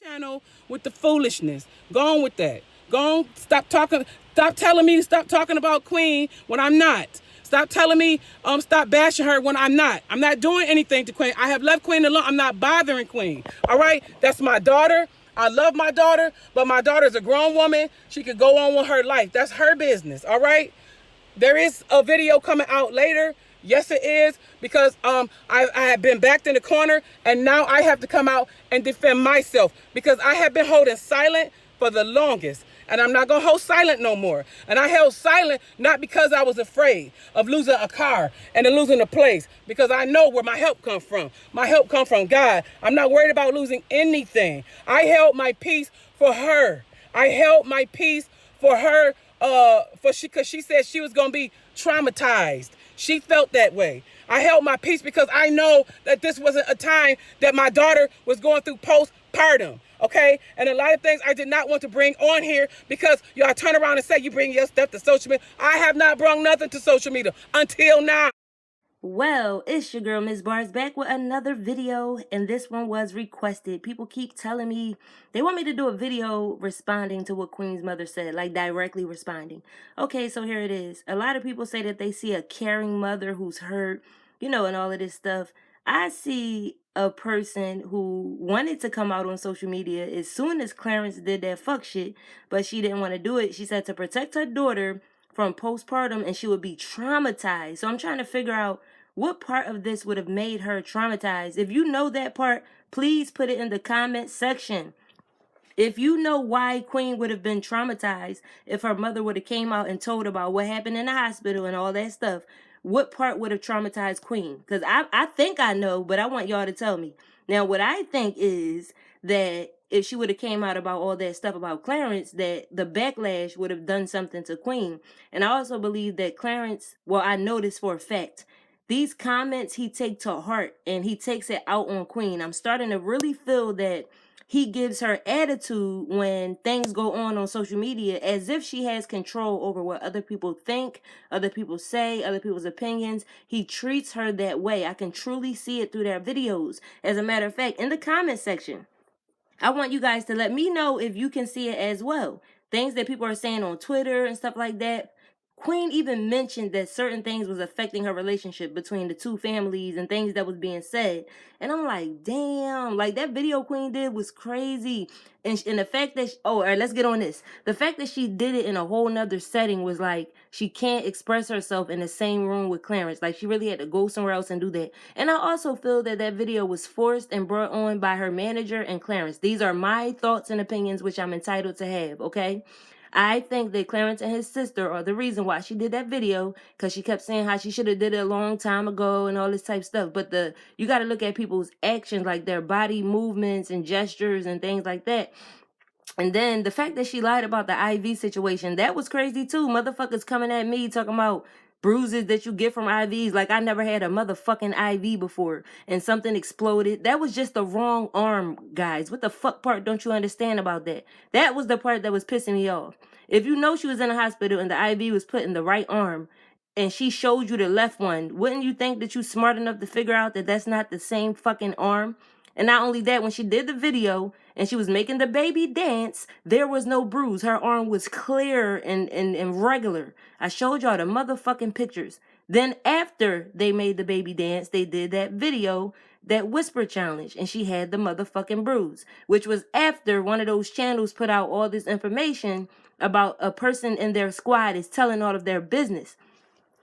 channel with the foolishness. Go on with that. Go on. Stop talking. Stop telling me to stop talking about Queen when I'm not. Stop telling me stop bashing her when I'm not. I'm not doing anything to Queen. I have left Queen alone. I'm not bothering Queen. All right? That's my daughter. I love my daughter, but my daughter's a grown woman. She could go on with her life. That's her business. All right? There is a video coming out later. Yes, it is, because I have been backed in the corner, and now I have to come out and defend myself because I have been holding silent for the longest, and I'm not going to hold silent no more. And I held silent not because I was afraid of losing a car and then losing a place, because I know where my help comes from. My help comes from God. I'm not worried about losing anything. I held my peace for her. I held my peace for her because she said she was going to be traumatized. She felt that way. I held my peace because I know that this wasn't a time that my daughter was going through postpartum. Okay? And a lot of things I did not want to bring on here because y'all turn around and say you bring your stuff to social media. I have not brought nothing to social media until now. Well, it's your girl Miss Bars back with another video, and this one was requested. People keep telling me they want me to do a video responding to what Queen's mother said, like directly responding. Okay, so here it is. A lot of people say that they see a caring mother who's hurt, and all of this stuff. I see a person who wanted to come out on social media as soon as Clarence did that fuck shit, but she didn't want to do it. She said to protect her daughter from postpartum and she would be traumatized. So I'm trying to figure out what part of this would have made her traumatized. If you know that part, please put it in the comment section. If you know why Queen would have been traumatized if her mother would have came out and told about what happened in the hospital and all that stuff, what part would have traumatized Queen? Because I think I know, but I want y'all to tell me. Now, what I think is that if she would have came out about all that stuff about Clarence, that the backlash would have done something to Queen. And I also believe that Clarence, well, I know this for a fact, these comments he take to heart and he takes it out on Queen. I'm starting to really feel that he gives her attitude when things go on social media as if she has control over what other people think, other people say, other people's opinions. He treats her that way. I can truly see it through their videos. As a matter of fact, in the comment section, I want you guys to let me know if you can see it as well. Things that people are saying on Twitter and stuff like that. Queen even mentioned that certain things was affecting her relationship between the two families and things that was being said. And I'm like, damn, like that video Queen did was crazy. And the fact that, all right, let's get on this. The fact that she did it in a whole nother setting was like, she can't express herself in the same room with Clarence. Like she really had to go somewhere else and do that. And I also feel that that video was forced and brought on by her manager and Clarence. These are my thoughts and opinions, which I'm entitled to have, okay? I think that Clarence and his sister are the reason why she did that video, because she kept saying how she should have did it a long time ago and all this type of stuff. But you got to look at people's actions, like their body movements and gestures and things like that. And then the fact that she lied about the IV situation, that was crazy too. Motherfuckers coming at me talking about bruises that you get from IVs. Like I never had a motherfucking IV before and something exploded. That was just the wrong arm, guys. What the fuck part don't you understand about that? That was the part that was pissing me off. If you know she was in the hospital and the IV was put in the right arm and she showed you the left one, wouldn't you think that you smart enough to figure out that that's not the same fucking arm? And not only that, when she did the video and she was making the baby dance, there was no bruise. Her arm was clear and regular. I showed y'all the motherfucking pictures. Then after they made the baby dance, they did that video, that whisper challenge, and she had the motherfucking bruise, which was after one of those channels put out all this information about a person in their squad is telling all of their business.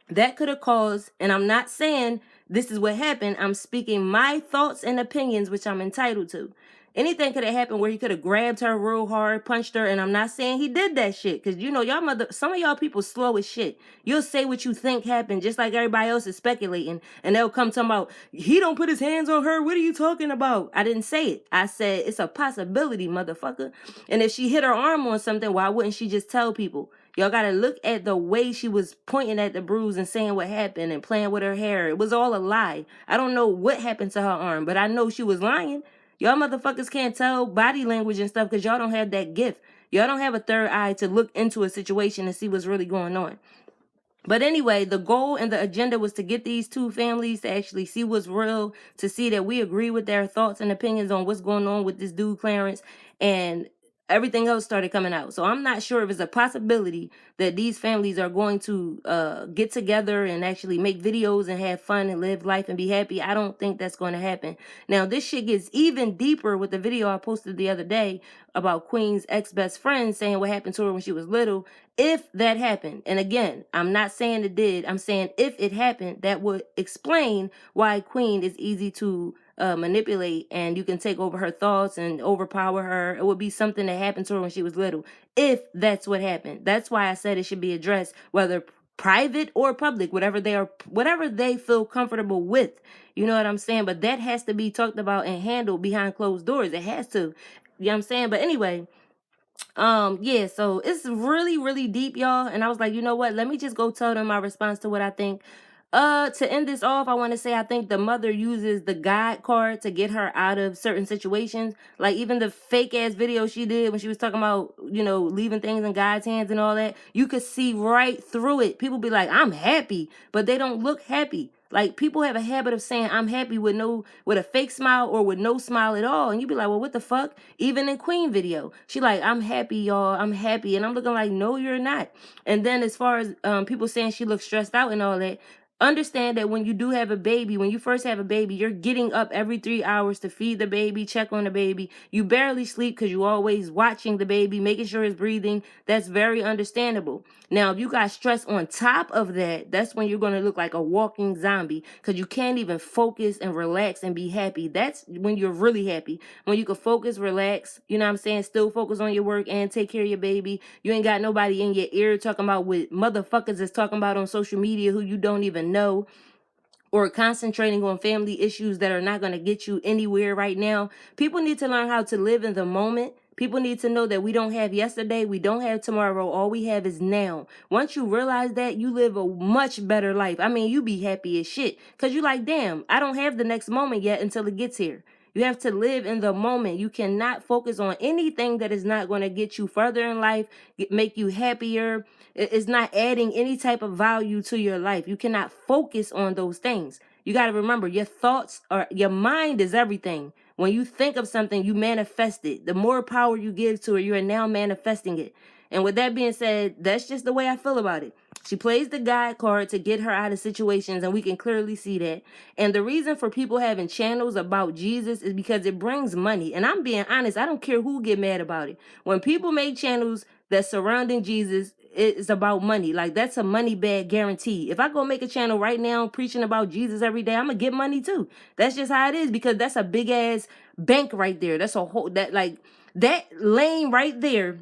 That could have caused, and I'm not saying this is what happened. I'm speaking my thoughts and opinions, which I'm entitled to. Anything could have happened where he could have grabbed her real hard, punched her, and I'm not saying he did that shit. Because, some of y'all people slow as shit. You'll say what you think happened, just like everybody else is speculating. And they'll come talking about, he don't put his hands on her. What are you talking about? I didn't say it. I said, it's a possibility, motherfucker. And if she hit her arm on something, why wouldn't she just tell people? Y'all gotta look at the way she was pointing at the bruise and saying what happened and playing with her hair. It was all a lie. I don't know what happened to her arm, but I know she was lying. Y'all motherfuckers can't tell body language and stuff because y'all don't have that gift. Y'all don't have a third eye to look into a situation and see what's really going on. But anyway, the goal and the agenda was to get these two families to actually see what's real, to see that we agree with their thoughts and opinions on what's going on with this dude Clarence, and everything else started coming out. So I'm not sure if it's a possibility that these families are going to get together and actually make videos and have fun and live life and be happy. I don't think that's going to happen. Now, this shit gets even deeper with the video I posted the other day about Queen's ex-best friend saying what happened to her when she was little. If that happened, and again, I'm not saying it did, I'm saying if it happened, that would explain why Queen is easy to manipulate, and you can take over her thoughts and overpower her. It would be something that happened to her when she was little, if that's what happened. That's why I said it should be addressed, whether private or public, whatever they feel comfortable with. You know what I'm saying? But that has to be talked about and handled behind closed doors. It has to. You know what I'm saying? But anyway, yeah, so it's really, really deep, y'all. And I was like, you know what? Let me just go tell them my response to what I think. To end this off, I want to say I think the mother uses the God card to get her out of certain situations. Like even the fake ass video she did when she was talking about, you know, leaving things in God's hands and all that. You could see right through it. People be like, I'm happy, but they don't look happy. Like people have a habit of saying I'm happy with a fake smile or with no smile at all. And you be like, well, what the fuck? Even in Queen video, she like, I'm happy, y'all. I'm happy. And I'm looking like, no, you're not. And then as far as people saying she looks stressed out and all that, understand that when you do have a baby, when you first have a baby, you're getting up every 3 hours to feed the baby, check on the baby. You barely sleep because you're always watching the baby, making sure it's breathing. That's very understandable. Now, if you got stress on top of that, that's when you're going to look like a walking zombie because you can't even focus and relax and be happy. That's when you're really happy. When you can focus, relax, you know what I'm saying? Still focus on your work and take care of your baby. You ain't got nobody in your ear talking about what motherfuckers is talking about on social media who you don't even know, or concentrating on family issues that are not going to get you anywhere right now. People need to learn how to live in the moment. People need to know that we don't have yesterday, we don't have tomorrow, all we have is now. Once you realize that, you live a much better life. I mean, you be happy as shit because you like, damn, I don't have the next moment yet until it gets here. You have to live in the moment. You cannot focus on anything that is not going to get you further in life, make you happier. It's not adding any type of value to your life. You cannot focus on those things. You got to remember, your mind is everything. When you think of something, you manifest it. The more power you give to it, you are now manifesting it. And with that being said, that's just the way I feel about it. She plays the God card to get her out of situations, and we can clearly see that. And the reason for people having channels about Jesus is because it brings money. And I'm being honest, I don't care who get mad about it. When people make channels that's surrounding Jesus, it's about money. Like that's a money bag guarantee. If I go make a channel right now preaching about Jesus every day, I'm gonna get money too. That's just how it is, because that's a big ass bank right there. That's a whole that lane right there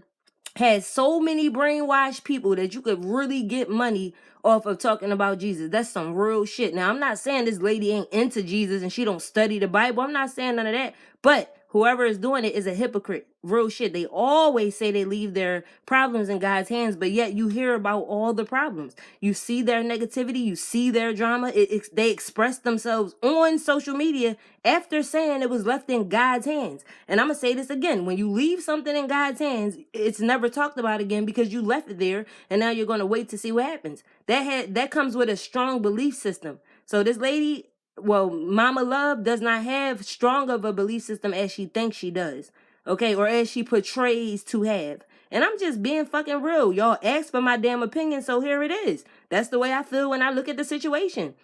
has so many brainwashed people that you could really get money off of talking about Jesus. That's some real shit. Now, I'm not saying this lady ain't into Jesus and she don't study the Bible. I'm not saying none of that. But whoever is doing it is a hypocrite. Real shit. They always say they leave their problems in God's hands, but yet you hear about all the problems. You see their negativity. You see their drama. They express themselves on social media after saying it was left in God's hands. And I'm going to say this again. When you leave something in God's hands, it's never talked about again because you left it there, and now you're going to wait to see what happens. That comes with a strong belief system. So this lady, well, Mama Love does not have strong of a belief system as she thinks she does. Okay, or as she portrays to have. And I'm just being fucking real. Y'all asked for my damn opinion, so here it is. That's the way I feel when I look at the situation.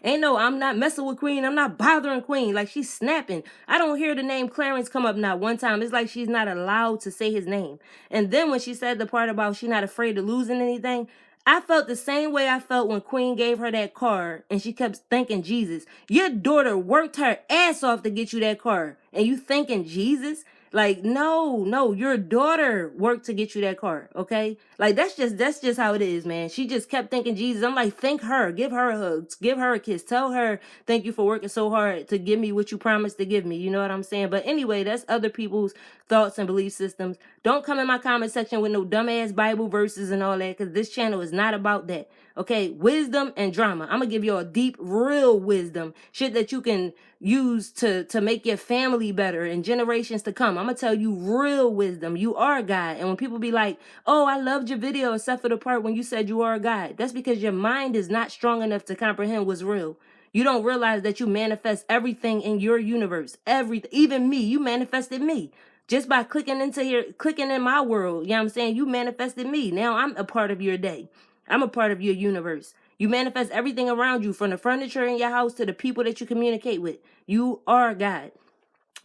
I'm not messing with Queen. I'm not bothering Queen. Like, she's snapping. I don't hear the name Clarence come up not one time. It's like she's not allowed to say his name. And then when she said the part about she not afraid of losing anything, I felt the same way I felt when Queen gave her that card and she kept thanking Jesus. Your daughter worked her ass off to get you that card, and you thanking Jesus? Like, no, your daughter worked to get you that car, okay? Like, that's just how it is, man. She just kept thinking Jesus. I'm like, thank her. Give her a hug. Give her a kiss. Tell her, thank you for working so hard to give me what you promised to give me. You know what I'm saying? But anyway, that's other people's thoughts and belief systems. Don't come in my comment section with no dumbass Bible verses and all that, because this channel is not about that. Okay, wisdom and drama. I'm gonna give you a deep, real wisdom. Shit that you can use to make your family better and generations to come. I'm gonna tell you real wisdom. You are God. And when people be like, oh, I loved your video except for the part when you said you are God, that's because your mind is not strong enough to comprehend what's real. You don't realize that you manifest everything in your universe. Everything, even me, you manifested me. Just by clicking into here, clicking in my world, you know what I'm saying? You manifested me. Now I'm a part of your day. I'm a part of your universe. You manifest everything around you, from the furniture in your house to the people that you communicate with. You are God.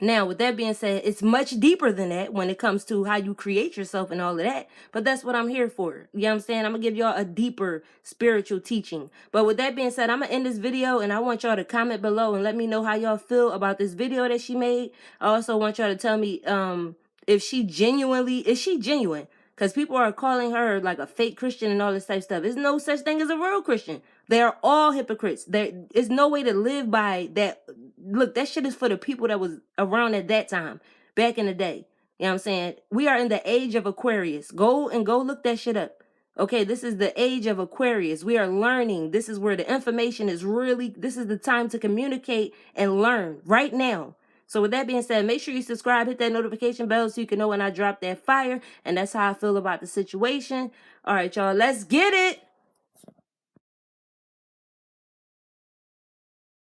Now, with that being said, it's much deeper than that when it comes to how you create yourself and all of that. But that's what I'm here for. You know what I'm saying? I'm going to give y'all a deeper spiritual teaching. But with that being said, I'm going to end this video, and I want y'all to comment below and let me know how y'all feel about this video that she made. I also want y'all to tell me if she genuinely, is she genuine? Because people are calling her like a fake Christian and all this type of stuff. There's no such thing as a real Christian. They are all hypocrites. There is no way to live by that. Look, that shit is for the people that was around at that time, back in the day. You know what I'm saying? We are in the age of Aquarius. Go look that shit up. Okay, this is the age of Aquarius. We are learning. This is where the information is really, this is the time to communicate and learn right now. So with that being said, make sure you subscribe, hit that notification bell so you can know when I drop that fire. And that's how I feel about the situation. All right, y'all, let's get it.